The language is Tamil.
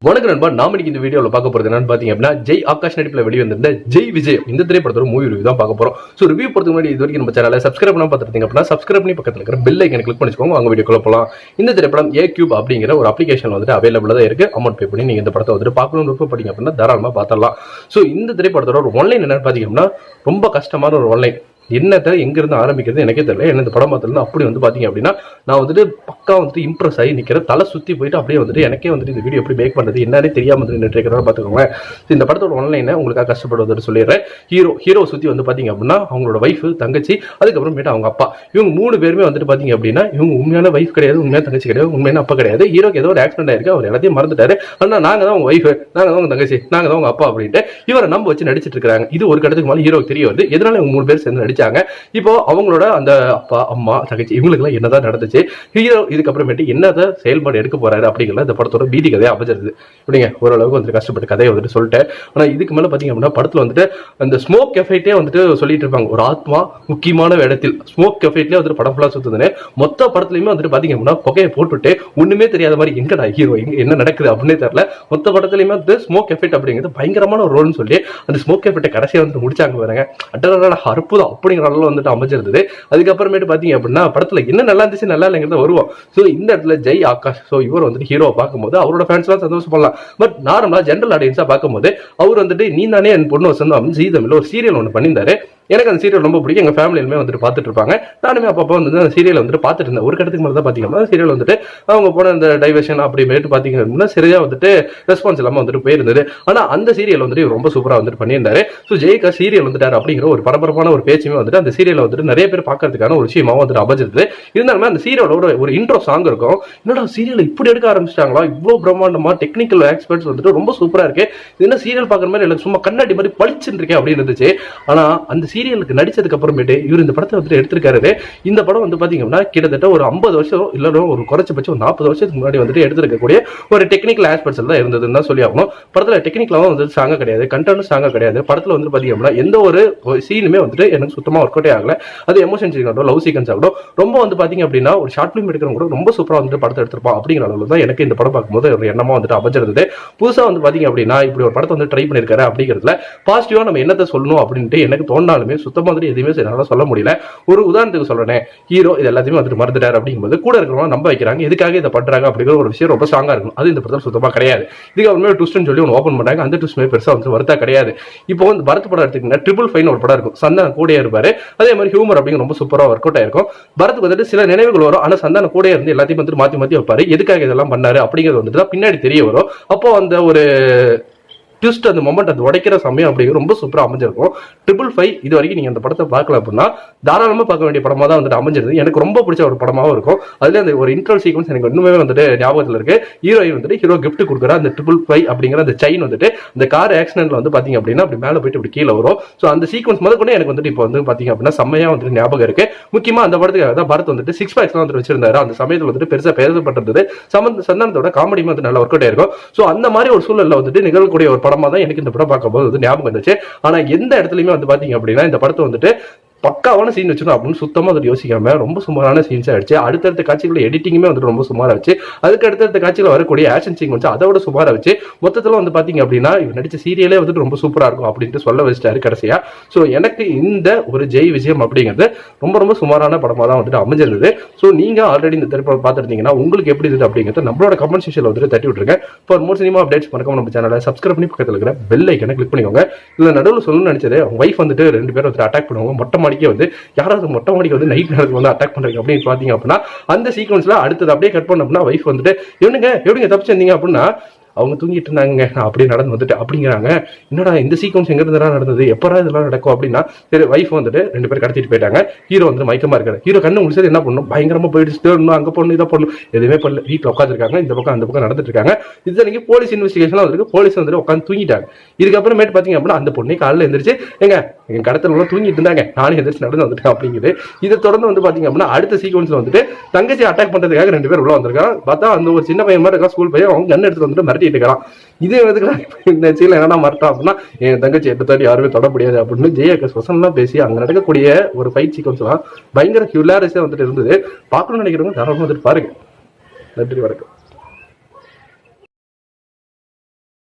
வணக்கம் நண்பா. நாம இன்னைக்கு இந்த வீடியோவில் பார்க்க போறது என்னன்னு பாத்தீங்க அப்படின்னா, ஜெய் ஆகாஷ் நடிப்பில் வெளிவந்திருந்த ஜெய் விஜய் இந்த திரைப்படத்தோட மூவி ரிவ்யூ தான் பார்க்க போறோம். ஸோ ரிவ்யூ போறதுக்கு முன்னாடி இது வரைக்கும் நம்ம சேனலை சப்ஸ்கிரைப் பண்ணாம பார்த்துருந்தீங்க அப்படின்னா சப்ஸ்கிரைப் பண்ணி பக்கத்தில் இருக்கிற பெல் ஐக்கனை கிளிக் பண்ணிக்கோங்க. அவங்க வீடியோக்குள்ள போகலாம். இந்த திரைப்படம் ஏ கியூப் அப்படிங்கிற ஒரு அப்ளிகேஷன் வந்துட்டு அவைலபிளா தான் இருக்கு. அமௌண்ட் பே பண்ணி நீங்க இந்த படத்தை வந்துட்டு பார்க்கணும்னு விருப்பப்பட்டீங்க அப்படின்னா தாராளமா பார்த்துடலாம். ஸோ இந்த திரைப்படத்தோட ஒரு ஒன்லைன் என்னன்னு பாத்தீங்க அப்படின்னா, ரொம்ப கஷ்டமான ஒரு ஒன்லைன். என்னத்தை எங்கிருந்து ஆரம்பிக்கிறது எனக்கே தெரியல. என்ன இந்த படம் பார்த்துருந்து அப்படி வந்து பாத்தீங்க அப்படின்னா, நான் வந்துட்டு பக்கா வந்துட்டு இம்ப்ரெஸ் ஆகி நிற்கிற, தலை சுற்றி போயிட்டு அப்படியே வந்துட்டு எனக்கே வந்துட்டு இந்த வீடியோ எப்படி மேக் பண்ணுறது என்னன்னே தெரியாமல் வந்து நின்றுக்கிறதா பார்த்துக்கோங்க. இந்த படத்தோட ஒன்லைனை உங்களுக்காக கஷ்டப்படுவதை சொல்லிடுறேன். ஹீரோ சுற்றி வந்து பார்த்தீங்க அப்படின்னா அவங்களோட ஒய்ஃபு, தங்கச்சி, அதுக்கப்புறமேட்டு அவங்க அப்பா, இவங்க 3 பேருமே வந்துட்டு பார்த்தீங்க அப்படின்னா இவங்க உண்மையான ஒய்ஃப் கிடையாது, உண்மையான தங்கச்சி கிடையாது, உண்மையான அப்பா கிடையாது. ஹீரோக்கு ஏதோ ஒரு ஆக்சிடென்ட் ஆயிருக்கு, அவர் எல்லாத்தையும் மறந்துட்டாரு. ஆனால் நாங்கள் தான் உங்க ஒய்ஃபு, நாங்கள் தான் உங்க தங்கச்சி, நாங்கள் தான் உங்க அப்பா அப்படின்ட்டு இவரை நம்ப வச்சு நடிச்சிட்டு இருக்காங்க. இது ஒரு கட்டத்துக்கு மேலே ஹீரோக்கு தெரிய வருது எதனால இவங்க 3 பேர் சேர்ந்து நடிச்சாங்க. இப்போ அவங்களோட அந்த அப்பா, அம்மா, தங்கச்சி இவங்களுக்குலாம் என்னதான் நடந்துச்சு, ஹீரோ இதுக்கப்புறமேட்டு என்னதான் செயல்பாடு எடுக்க போறாரு அப்படிங்கிற இந்த படத்தோட பீதி கதையை அமைச்சிருது. இப்படிங்க ஓரளவுக்கு வந்துட்டு கஷ்டப்பட்டு கதையை வந்துட்டு சொல்லிட்டேன். ஆனா இதுக்கு மேல பாத்தீங்க அப்படின்னா படத்துல வந்துட்டு அந்த ஸ்மோக் எஃபெக்டே வந்துட்டு சொல்லிட்டு இருப்பாங்க. ஒரு ஆத்மா முக்கியமான இடத்தில் ஸ்மோக் எஃபெக்ட்லேயே வந்துட்டு படம் ஃபுல்லா சுத்துதுன்னு மொத்த படத்துலயுமே வந்துட்டு பாத்தீங்க அப்படின்னா புகையை போட்டுட்டு ஒண்ணுமே தெரியாத மாதிரி எங்கடா ஹீரோ என்ன நடக்குது அப்படின்னே தெரியல. மொத்த படத்துலயுமே வந்து ஸ்மோக் எஃபெக்ட் அப்படிங்கிறது பயங்கரமான ஒரு ரோல்னு சொல்லி அந்த ஸ்மோக் எஃபெக்ட் கடைசியா வந்து முடிச்சாங்க பாருங்க. அட்டரான அற்புதம் அப்படிங்கிற அளவுல வந்துட்டு அமைஞ்சிருந்தது. அதுக்கப்புறமேட்டு பாத்தீங்க அப்படின்னா படத்துல என்ன நல்லா இருந்துச்சு நல்லா இல்லைங்கிறத வருவோம். ஸோ இந்த இடத்துல ஜெய் ஆகாஷ், ஸோ இவர் வந்துட்டு ஹீரோ பார்க்கும்போது அவரோட ஃபேன்ஸ் எல்லாம் சந்தோஷப்படலாம். பட் நார்மலா ஜென்ரல் ஆடியன்ஸா பார்க்கும்போது அவர் வந்துட்டு நீ தானே என் பொண்ணு வசந்தம் அப்படின்னு ஜீ தமிழ்ல ஒரு சீரியல் ஒன்று பண்ணியிருந்தாரு. எனக்கு அந்த சீரியல் ரொம்ப பிடிக்கும். எங்க ஃபேமிலியுமே வந்துட்டு பார்த்துட்டு இருப்பாங்க. நானுமே அப்பப்போ வந்து அந்த சீரியல் வந்துட்டு பார்த்துட்டு இருந்தேன். ஒரு கட்டத்துக்கு மேலே தான் பார்த்தீங்கன்னா சீரியல் வந்துட்டு அவங்க போன அந்த டைவர்ஷன் அப்படின்ட்டு பார்த்தீங்கன்னா சரியா வந்துட்டு ரெஸ்பான்ஸ் இல்லாமல் வந்துட்டு போயிருந்தது. ஆனால் அந்த சீரியல் வந்துட்டு ரொம்ப சூப்பராக வந்துட்டு பண்ணியிருந்தாரு. ஸோ ஜெய்கா சீரியல் வந்துட்டார் அப்படிங்கிற ஒரு பரபரப்பான ஒரு பேச்சுமே வந்துட்டு அந்த சீரியலை வந்துட்டு நிறைய பேர் பார்க்கறதுக்கான ஒரு விஷயமாவும் வந்துட்டு அமைஞ்சிருது. இருந்தாலுமே அந்த சீரியலோட ஒரு இன்ட்ரோ சாங் இருக்கும். என்னடா சீரியல் இப்படி எடுக்க ஆரம்பிச்சிட்டாங்களா, இவ்வளோ பிரம்மாண்டமா டெக்னிக்கல் எக்ஸ்பர்ட்ஸ் வந்துட்டு ரொம்ப சூப்பரா இருக்கு, என்ன சீரியல் பார்க்குற மாதிரி எனக்கு சும்மா கண்ணாடி மாதிரி பளிச்சுன்னு இருக்கேன் அப்படின்னு இருந்துச்சு. ஆனால் அந்த சீரியலுக்கு நடிச்சதுக்கு அப்புறமேட்டு இவர் இந்த படத்தை வந்துட்டு எடுத்திருக்காரு. இந்த படம் வந்து பாத்தீங்கன்னா கிட்டத்தட்ட ஒரு 50 வருஷம் இல்ல ஒரு குறைச்சபட்சம் ஒரு 40 வருஷத்துக்கு முன்னாடி வந்துட்டு எடுத்திருக்கக்கூடிய ஒரு டெக்னிக்கல் ஆஸ்பெக்ட்ஸ் தான் இருந்ததுன்னு தான் சொல்லி ஆகணும். படத்துல டெக்னிக்கலாவும் வந்து சாங்க கிடையாது, கண்டென்ட் சாங்க கிடையாது. படத்துல வந்து பாத்தீங்கன்னா எந்த ஒரு சீனுமே வந்துட்டு எனக்கு சுத்தமா ஒர்க் அவுட்டே ஆகல. அது எமோஷன் சீன் ஆகட்டும், லவ் சீக்வன்ஸ் ஆகட்டும், ரொம்ப வந்து பாத்தீங்க அப்படின்னா ஒரு ஷார்ட் பிலிம் எடுக்கிறவங்க கூட ரொம்ப சூப்பரா வந்துட்டு படத்தை எடுத்திருப்பான் அப்படிங்கிற அளவுல தான் எனக்கு இந்த படம் பார்க்கும்போது ஒரு எண்ணமா வந்துட்டு அமைஞ்சிருந்தது. புதுசா வந்து பாத்தீங்க அப்படின்னா இப்படி ஒரு படத்தை வந்து ட்ரை பண்ணிருக்காரு அப்படிங்கிறதுல பாசிட்டிவா நம்ம என்னத்தை சொல்லணும் அப்படின்ட்டு எனக்கு தோணாலுமே சுத்தமா வந்துட்டு எதுவுமே என்னால சொல்ல முடியல. ஒரு உதாரணத்துக்கு சொல்றேன், ஹீரோ இது எல்லாத்தையுமே வந்துட்டு மறந்துட்டாரு அப்படிங்கும்போது கூட இருக்கிறவங்க நம்ப வைக்கிறாங்க, எதுக்காக இதை பண்றாங்க அப்படிங்கிற ஒரு விஷயம் ரொம்ப ஸ்ட்ராங்கா இருக்கும். அது இந்த படத்தில் சுத்தமா கிடையாது. இதுக்கு அப்புறமே ட்விஸ்ட்னு சொல்லி ஒன்று ஓப்பன் பண்ணாங்க. அந்த ட்விஸ்ட் பெருசா வந்து வருத்தா கிடையாது. இப்போ வந்து பரத் படம் எடுத்துக்கிட்டா ட்ரிபிள் ஃபைன் ஒரு படம் இருக்கும், சந்தானம் கூட இருப்பாரு. அதே மாதிரி ஹியூமர் அப்படிங்கிற ரொம்ப சூப்பரா ஒர்க் அவுட் ஆயிருக்கும். பரத் வந்துட்டு சில நினைவுகள் வரும், ஆனா சந்தானம் கூட இருந்து எல்லாத்தையும் வந்து மாத்தி வைப்பாரு. எதுக்காக இதெல்லாம் பண்ணாரு அப்படிங்கிறது வந்துட்டு பின்னாடி தெரிய வரும். அப்போ அந்த ஒரு ட்விஸ்ட் அந்த மொமெண்ட் அது உடைக்கிற சமயம் அப்படிங்கிற ரொம்ப சூப்பரா அமைஞ்சிருக்கும். 555 இது வரைக்கும் நீங்க அந்த படத்தை பார்க்கல அப்படின்னா தாராளமா பார்க்க வேண்டிய படமா தான் வந்துட்டு அமைஞ்சிருது. எனக்கு ரொம்ப பிடிச்ச ஒரு படமாவும் இருக்கும். அதுல அந்த ஒரு இன்ட்ரோ சீக்வன்ஸ் எனக்கு இன்னுமே வந்துட்டு ஞாபகத்துல இருக்கு. ஹீரோயின் வந்துட்டு ஹீரோ கிஃப்ட் கொடுக்குற அந்த 555 அப்படிங்கிற அந்த செயின் வந்துட்டு அந்த கார் ஆக்சிடென்ட்ல வந்து பாத்தீங்க அப்படின்னா அப்படி மேல போயிட்டு இப்படி கீழே வரும். ஸோ அந்த சீக்வன்ஸ் முதல் கூட எனக்கு வந்துட்டு இப்போ வந்து பாத்தீங்க அப்படின்னா செம்மையா வந்துட்டு ஞாபகம் இருக்கு. முக்கியமா அந்த படத்துக்காக தான் பரத் வந்துட்டு 6 பேக்ஸ் வந்துட்டு வச்சிருந்தாரு. அந்த சமயத்துல வந்துட்டு பெருசா பேசப்பட்டிருந்தது. சந்தானத்தோட காமெடியும் வந்து நல்லா ஒர்க் அவுட் ஆயிருக்கும். ஸோ அந்த மாதிரி ஒரு சூழல்ல வந்துட்டு நிகழக்கூடிய ஒரு படமா தான் எனக்கு இந்த படம் பார்க்கும்போது வந்து ஞாபகம் இருந்துச்சு. ஆனா எந்த இடத்துலயுமே வந்து பாத்தீங்க அப்படின்னா இந்த படத்தை வந்துட்டு பக்காவான சீன் வச்சிடும் அப்படின்னு சுத்தமா அதை யோசிக்காம ரொம்ப சுமாரான சீன்ஸ் ஆயிடுச்சு. அடுத்தடுத்த காட்சிகளோட எடிட்டிங்குமே வந்துட்டு ரொம்ப சுமாரா வச்சு, அதுக்கு அடுத்தடுத்த காட்சிகள் வரக்கூடிய ஆக்ஷன் சீக்வன்ஸ் அதோட சுமாரா வச்சு மொத்தத்துல வந்து பாத்தீங்க அப்படின்னா இவர் நடிச்ச சீரியலே வந்துட்டு ரொம்ப சூப்பரா இருக்கும் அப்படின்ட்டு சொல்ல வச்சிட்டாரு கடைசியா. ஸோ எனக்கு இந்த ஒரு ஜெய் விஜயம் அப்படிங்கிறது ரொம்ப ரொம்ப சுமாரான படமா தான் வந்துட்டு அமைஞ்சிருந்தது. ஸோ நீங்க ஆல்ரெடி இந்த திரைப்படம் பார்த்துருந்தீங்கன்னா உங்களுக்கு எப்படி இருந்தது அப்படிங்கிறது நம்மளோட கமெண்ட் செக்ஷன்ல வந்துட்டு தட்டி விட்டுருங்க. ஃபார் மோர் சினிமா அப்டேட்ஸ் மறக்காம நம்ம சேனலை சப்ஸ்கிரைப் பண்ணி பக்கத்தில் இருக்கிற பெல் ஐக்கனை கிளிக் பண்ணிக்கோங்க. இதுல நடுவில் சொல்லணும்னு நினைச்சது அவங்க வைஃப் வந்துட்டு 2 பேரும் வந்துட்டு அட்டாக் பண்ணுவாங்க. மொட்டை மாடிக்கே வந்து யாராவது மொட்டை மாடிக்கு வந்து நைட் நேரத்துக்கு வந்து அட்டாக் பண்றீங்க அப்படின்னு பாத்தீங்க அப்படின்னா அந்த சீக்வன்ஸ்ல அடுத்தது அப்படியே கட் பண்ண அப்படின்னா வைஃப் வந்துட்டு எப்படிங்க தப்பிச்சிருந்தீங்க அப்படின்னா அவங்க தூங்கிட்டு இருந்தாங்க, நான் அப்படியே நடந்து வந்துட்டு அப்படிங்கிறாங்க. என்னடா இந்த சீக்வன்ஸ் எங்க இருந்தா நடந்தது, எப்பரா இதெல்லாம் நடக்கும் அப்படின்னா சரி வைஃப் வந்துட்டு 2 பேர் கடத்திட்டு போயிட்டாங்க. ஹீரோ வந்து மயக்கமா இருக்காரு. ஹீரோ கண்ணு முடிச்சது என்ன பண்ணும், பயங்கரமா போயிட்டு அங்க போடணும் இதை போடணும் எதுவுமே பண்ணல. வீட்டில் உட்காந்துருக்காங்க, இந்த பக்கம் அந்த பக்கம் நடந்துட்டு இருக்காங்க. இது போலீஸ் இன்வெஸ்டிகேஷன் வந்துருக்கு. போலீஸ் வந்துட்டு உட்காந்து தூங்கிட்டாங்க. இதுக்கப்புறமேட்டு பாத்தீங்க அப்படின்னா அந்த பொண்ணை காலையில் எழுந்திரிச்சு எங்க கடத்தல தூங்கிட்டு இருந்தாங்க, நானே எந்திரிச்சு நடந்து வந்துட்டேன் அப்படிங்குது. இதை தொடர்ந்து வந்து பாத்தீங்க அப்படின்னா அடுத்த சீக்வன்ஸ்ல வந்துட்டு தங்கச்சி அட்டாக் பண்றதுக்காக 2 பேர் உள்ள வந்திருக்காங்க. பார்த்தா அந்த ஒரு சின்ன பையன் மாதிரி இருக்கா, ஸ்கூல் பையன், அவங்க கண்ணு எடுத்துட்டு வந்துட்டு மிரட்டிட்டு இருக்கான். இதே இந்த சீல என்னன்னா மறட்டா அப்படின்னா என் தங்கச்சி 8 தாண்டி யாருமே தொட முடியாது அப்படின்னு ஜெயாக்க சொசன்லாம் பேசி அங்க நடக்கக்கூடிய ஒரு ஃபைட் சீக்வன்ஸ் எல்லாம் பயங்கர ஹியூலாரிஸா வந்துட்டு இருந்தது. பார்க்கணும்னு நினைக்கிறவங்க தாராளமா வந்துட்டு பாருங்க. நன்றி, வணக்கம்.